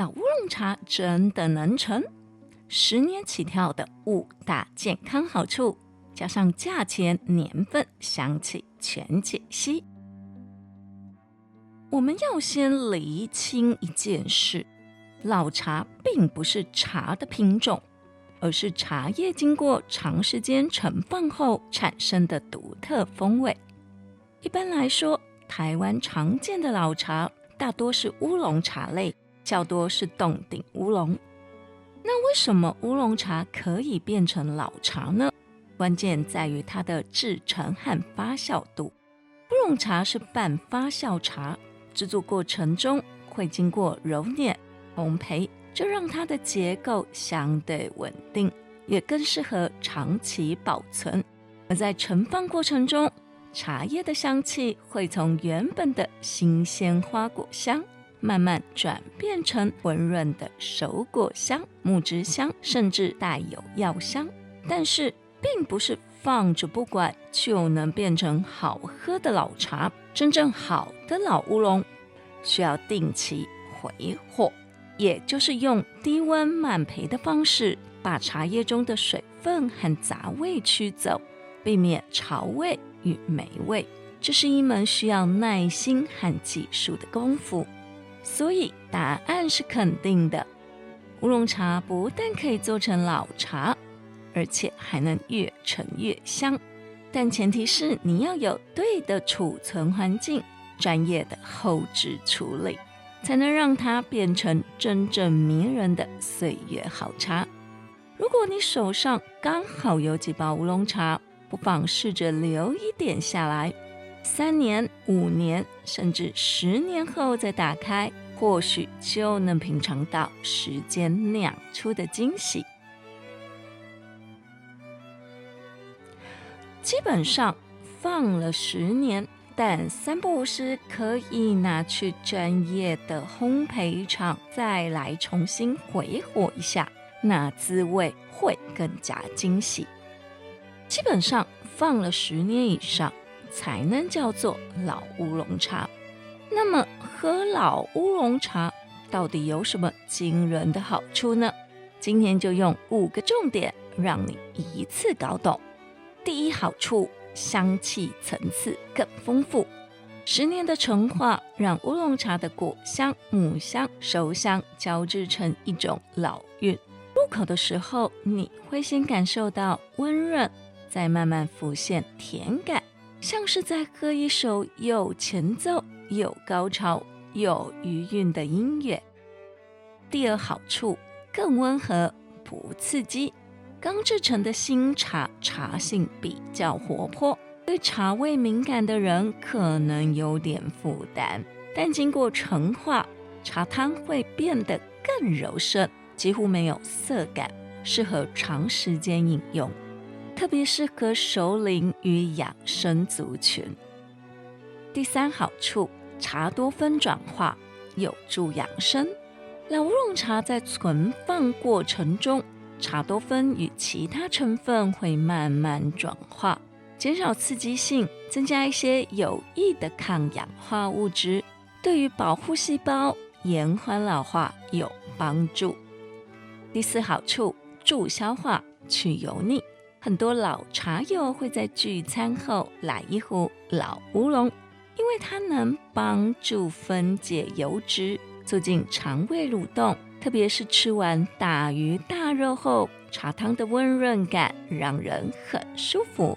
老乌龙茶真的能成？10年起跳的5大健康好处，加上价钱、年份、香气全解析。我们要先厘清一件事，老茶并不是茶的品种，而是茶叶经过长时间陈放后产生的独特风味。一般来说，台湾常见的老茶大多是乌龙茶类，较多是冻顶乌龙。那为什么乌龙茶可以变成老茶呢？关键在于它的制成和发酵度。乌龙茶是半发酵茶，制作过程中会经过揉捻、烘焙，这让它的结构相对稳定，也更适合长期保存。而在陈放过程中，茶叶的香气会从原本的新鲜花果香慢慢转变成温润的熟果香、木质香，甚至带有药香。但是并不是放着不管就能变成好喝的老茶，真正好的老乌龙需要定期回火，也就是用低温慢焙的方式，把茶叶中的水分和杂味驱走，避免潮味与霉味。这是一门需要耐心和技术的功夫，所以答案是肯定的。乌龙茶不但可以做成老茶，而且还能越陈越香，但前提是你要有对的储存环境，专业的后置处理，才能让它变成真正迷人的岁月好茶。如果你手上刚好有几包乌龙茶，不妨试着留一点下来，3年、5年甚至10年后再打开，或许就能品尝到时间酿出的惊喜。基本上放了10年，但3不5时可以拿去专业的烘焙厂再来重新回火一下，那滋味会更加惊喜。基本上放了10年以上才能叫做老乌龙茶。那么喝老乌龙茶到底有什么惊人的好处呢？今天就用5个重点让你一次搞懂。第一好处，香气层次更丰富。10年的陈化让乌龙茶的果香、木香、熟香交织成一种老韵。入口的时候，你会先感受到温润，再慢慢浮现甜感，像是在喝一首有前奏、有高潮、有余韵的音乐。第二好处，更温和，不刺激。刚制成的新茶，茶性比较活泼，对茶味敏感的人可能有点负担，但经过陈化，茶汤会变得更柔顺，几乎没有涩感，适合长时间饮用，特别适合熟龄与养生族群。第三好处，茶多酚转化，有助养生。老乌龙茶在存放过程中，茶多酚与其他成分会慢慢转化，减少刺激性，增加一些有益的抗氧化物质，对于保护细胞、延缓老化有帮助。第四好处，助消化、去油腻。很多老茶友会在聚餐后来一壶老乌龙，因为它能帮助分解油脂，促进肠胃蠕动，特别是吃完大鱼大肉后，茶汤的温润感让人很舒服。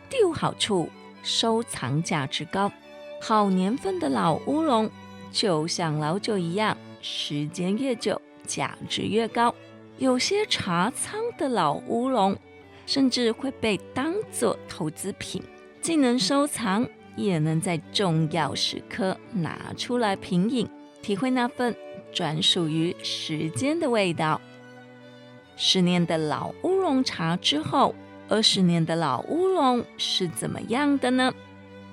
第五好处，收藏价值高。好年份的老乌龙就像老酒一样，时间越久价值越高。有些茶仓的老乌龙甚至会被当作投资品，既能收藏，也能在重要时刻拿出来品饮，体会那份专属于时间的味道。10年的老乌龙茶之后，20年的老乌龙是怎么样的呢？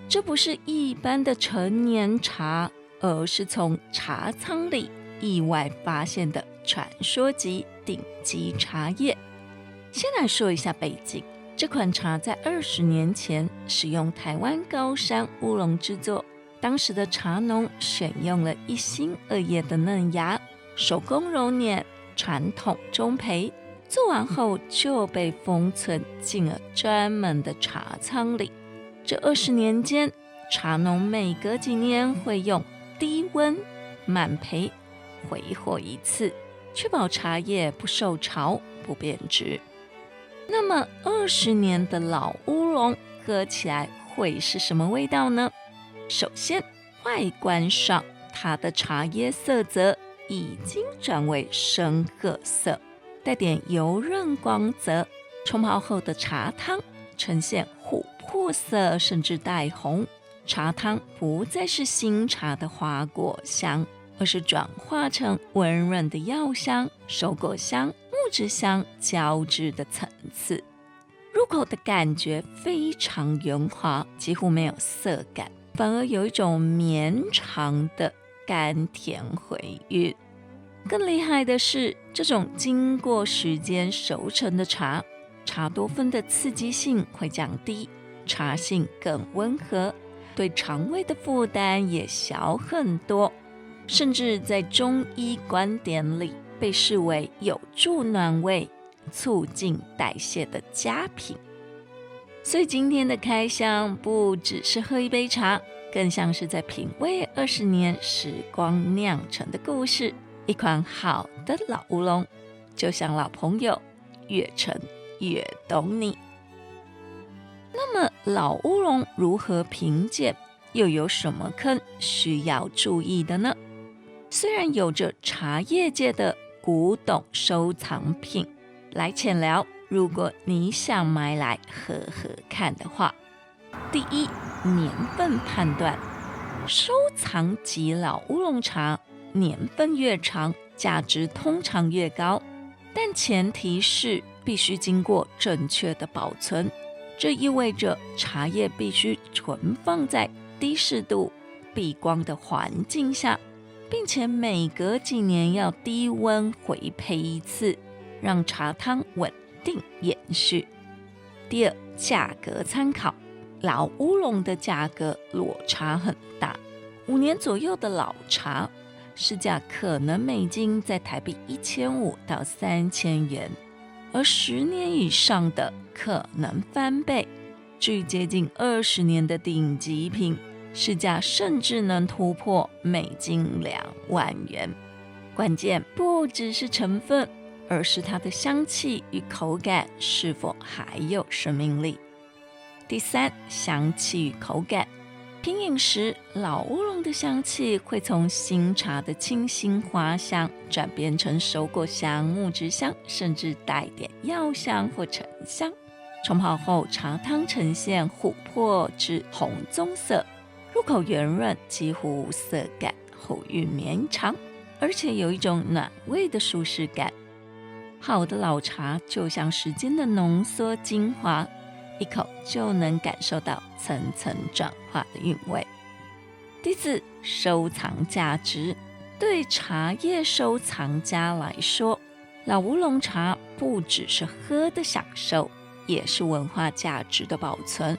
这不是一般的陈年茶，而是从茶仓里意外发现的传说级顶级茶叶。先来说一下背景，这款茶在20年前使用台湾高山乌龙制作，当时的茶农选用了1心2叶的嫩芽，手工揉捻，传统烘焙，做完后就被封存进了专门的茶仓里。这20年间，茶农每隔几年会用低温慢焙回火一次，确保茶叶不受潮不变质。那么20年的老乌龙喝起来会是什么味道呢？首先，外观上它的茶叶色泽已经转为深褐色，带点油润光泽。冲泡后的茶汤呈现琥珀色，甚至带红。茶汤不再是新茶的花果香，而是转化成温润的药香、熟果香、木质香交织的层次。入口的感觉非常圆滑，几乎没有涩感，反而有一种绵长的甘甜回韵。更厉害的是，这种经过时间熟成的茶，茶多酚的刺激性会降低，茶性更温和，对肠胃的负担也小很多，甚至在中医观点里被视为有助暖胃、促进代谢的佳品。所以今天的开箱不只是喝一杯茶，更像是在品味20年时光酿成的故事。一款好的老乌龙，就像老朋友，越陈越懂你。那么老乌龙如何评鉴，又有什么坑需要注意的呢？虽然有着茶叶界的古董收藏品，来浅聊，如果你想买来喝喝看的话，第一，年份判断。收藏级老乌龙茶年份越长，价值通常越高，但前提是必须经过正确的保存。这意味着茶叶必须存放在低湿度、避光的环境下，并且每隔几年要低温回焙一次，让茶汤稳定延续。第二，价格参考。老乌龙的价格落差很大，5年左右的老茶市价可能美金在台币1500到3000元，而10年以上的可能翻倍。至于接近20年的顶级品，市价甚至能突破美金2万元。关键不只是成分，而是它的香气与口感是否还有生命力。第三，香气与口感。品饮时，老乌龙的香气会从新茶的清新花香转变成熟果香、木质香，甚至带点药香或沉香。冲泡后，茶汤呈现琥珀至红棕色，入口圆润，几乎无涩感，后韵绵长，而且有一种暖胃的舒适感。好的老茶就像时间的浓缩精华，一口就能感受到层层转化的韵味。第四，收藏价值。对茶叶收藏家来说，老乌龙茶不只是喝的享受，也是文化价值的保存。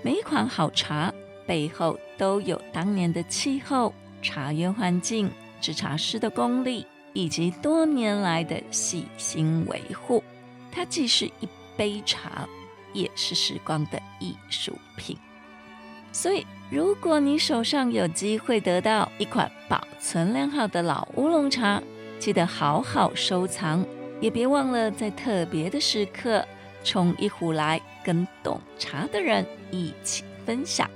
每一款好茶背后都有当年的气候、茶园环境、制茶师的功力，以及多年来的细心维护。它既是一杯茶，也是时光的艺术品。所以如果你手上有机会得到一款保存良好的老乌龙茶，记得好好收藏，也别忘了在特别的时刻冲一壶来跟懂茶的人一起分享。